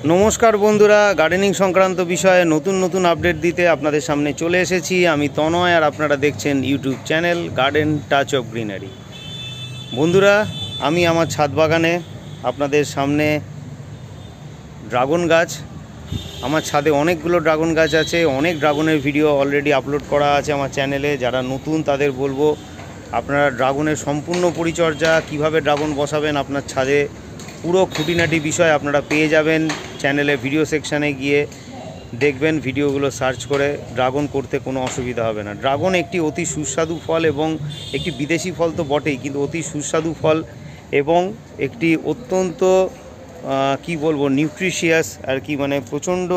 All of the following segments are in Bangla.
नमस्कार बंधुरा गार्डनिंग संक्रांत विषये नतून नतून अपडेट दीते आपनादेर सामने चले एसेछि। आमि तनय और आपनारा देखछेन यूट्यूब चैनल गार्डन टाच अफ ग्रीनारि। बंधुरा आमि आमार छाद बागाने आपनादेर सामने ड्रागन गाछ, आमार छादे अनेकगुलो ड्रागन गाछ आछे। अनेक ड्रागनेर भिडियो अलरेडी आपलोड करा आछे आमार चैनेले। जारा नतून तादेर बोलबो आपनारा ड्रागनेर सम्पूर्ण परिचर्या किभाबे ड्रागन बसाबेन आपनार छादे पुरो खुঁটিনাটি বিষয় আপনারা পেয়ে যাবেন চ্যানেলে ভিডিও সেকশনে গিয়ে দেখবেন। ভিডিওগুলো সার্চ করে ড্রাগন করতে কোনো অসুবিধা হবে না। ড্রাগন একটি অতি সুস্বাদু ফল এবং একটি বিদেশি ফল তো বটেই, কিন্তু অতি সুস্বাদু ফল এবং একটি অত্যন্ত কি বলবো নিউট্রিশিয়াস আর কি, মানে প্রচণ্ড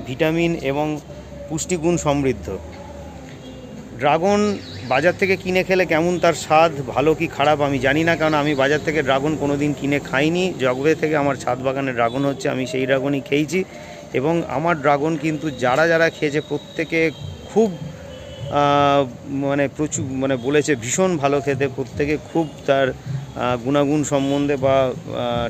ভিটামিন এবং পুষ্টিগুণ সমৃদ্ধ। ড্রাগন বাজার থেকে কিনে খেলে কেমন তার স্বাদ, ভালো কি খারাপ আমি জানি না, কারণ আমি বাজার থেকে ড্রাগন কোনো দিন কিনে খাইনি। জগবে থেকে আমার ছাদ বাগানে ড্রাগন হচ্ছে, আমি সেই ড্রাগনই খেয়েছি এবং আমার ড্রাগন কিন্তু যারা যারা খেয়েছে প্রত্যেকে খুব মানে প্রচুর মানে বলেছে ভীষণ ভালো খেতে। প্রত্যেকে খুব তার গুণাগুণ সম্বন্ধে বা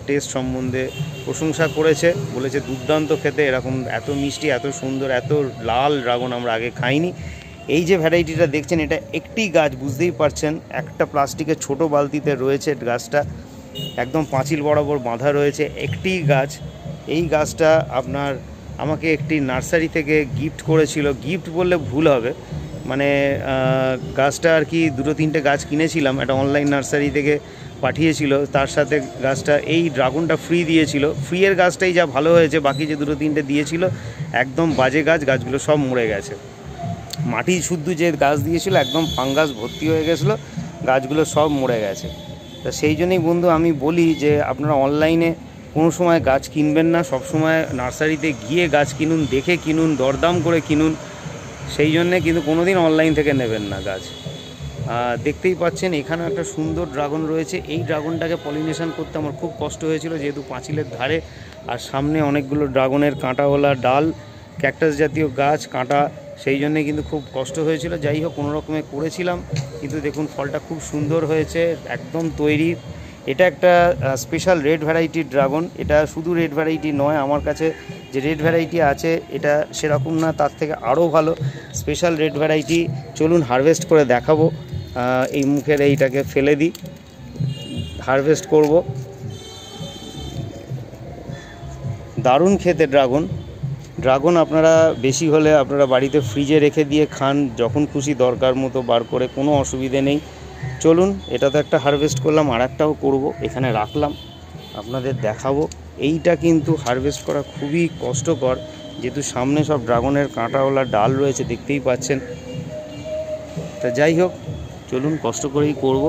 টেস্ট সম্বন্ধে প্রশংসা করেছে, বলেছে দুর্দান্ত খেতে, এরকম এত মিষ্টি এত সুন্দর এত লাল ড্রাগন আমরা আগে খাইনি। এই যে ভ্যারাইটিটা দেখছেন এটা একটি গাছ, বুঝতেই পারছেন একটা প্লাস্টিকের ছোট বালতিতে রয়েছে গাছটা, একদম পাঁচিল বরাবর বাঁধা রয়েছে একটি গাছ। এই গাছটা আপনার আমাকে একটি নার্সারি থেকে গিফট করেছিল, গিফট বললে ভুল হবে, মানে গাছটা আর কি দুটো তিনটে গাছ কিনেছিলাম, একটা অনলাইন নার্সারি থেকে পাঠিয়েছিল, তার সাথে গাছটা এই ড্রাগনটা ফ্রি দিয়েছিল। ফ্রিয়ের গাছটাই যা ভালো হয়েছে, বাকি যে দুটো তিনটে দিয়েছিল একদম বাজে গাছ, গাছগুলো সব মরে গেছে। মাটি শুদ্ধ যে গাছ দিয়েছিল একদম ফাঙ্গাস ভর্তি হয়ে গেছিলো, গাছগুলো সব মরে গেছে। তা সেই জন্যই বন্ধু আমি বলি যে আপনারা অনলাইনে কোনো সময় গাছ কিনবেন না, সব সময় নার্সারিতে গিয়ে গাছ কিনুন, দেখে কিনুন, দরদাম করে কিনুন। সেই জন্যে কিন্তু কোনো দিন অনলাইন থেকে নেবেন না গাছ। দেখতেই পাচ্ছেন এখানে একটা সুন্দর ড্রাগন রয়েছে। এই ড্রাগনটাকে পলিনেশন করতে আমার খুব কষ্ট হয়েছিল, যেহেতু পাঁচিলের ধারে আর সামনে অনেকগুলো ড্রাগনের কাঁটাওয়ালা ডাল, ক্যাকটাস জাতীয় গাছ, কাঁটা, সেই জন্যে কিন্তু খুব কষ্ট হয়েছিল। যাই হোক কোনো রকমে করেছিলাম, কিন্তু দেখুন ফলটা খুব সুন্দর হয়েছে, একদম তৈরি। এটা একটা স্পেশাল রেড ভ্যারাইটির ড্রাগন। এটা শুধু রেড ভ্যারাইটি নয়, আমার কাছে যে রেড ভ্যারাইটি আছে এটা সেরকম না, তার থেকে আরও ভালো স্পেশাল রেড ভ্যারাইটি। চলুন হারভেস্ট করে দেখাবো। এই মুখের এইটাকে ফেলে দিই, হারভেস্ট করব। দারুণ খেতে ড্রাগন। ড্রাগন আপনারা বেশি হলে আপনারা বাড়িতে ফ্রিজে রেখে দিয়ে খান, যখন খুশি দরকার মতো বার করে, কোনো অসুবিধে নেই। চলুন এটা তো একটা হারভেস্ট করলাম, আর একটাও করবো, এখানে রাখলাম আপনাদের দেখাবো। এইটা কিন্তু হারভেস্ট করা খুবই কষ্টকর, যেহেতু সামনে সব ড্রাগনের কাঁটাওয়ালা ডাল রয়েছে, দেখতেই পাচ্ছেন। তা যাই হোক চলুন কষ্ট করেই করব।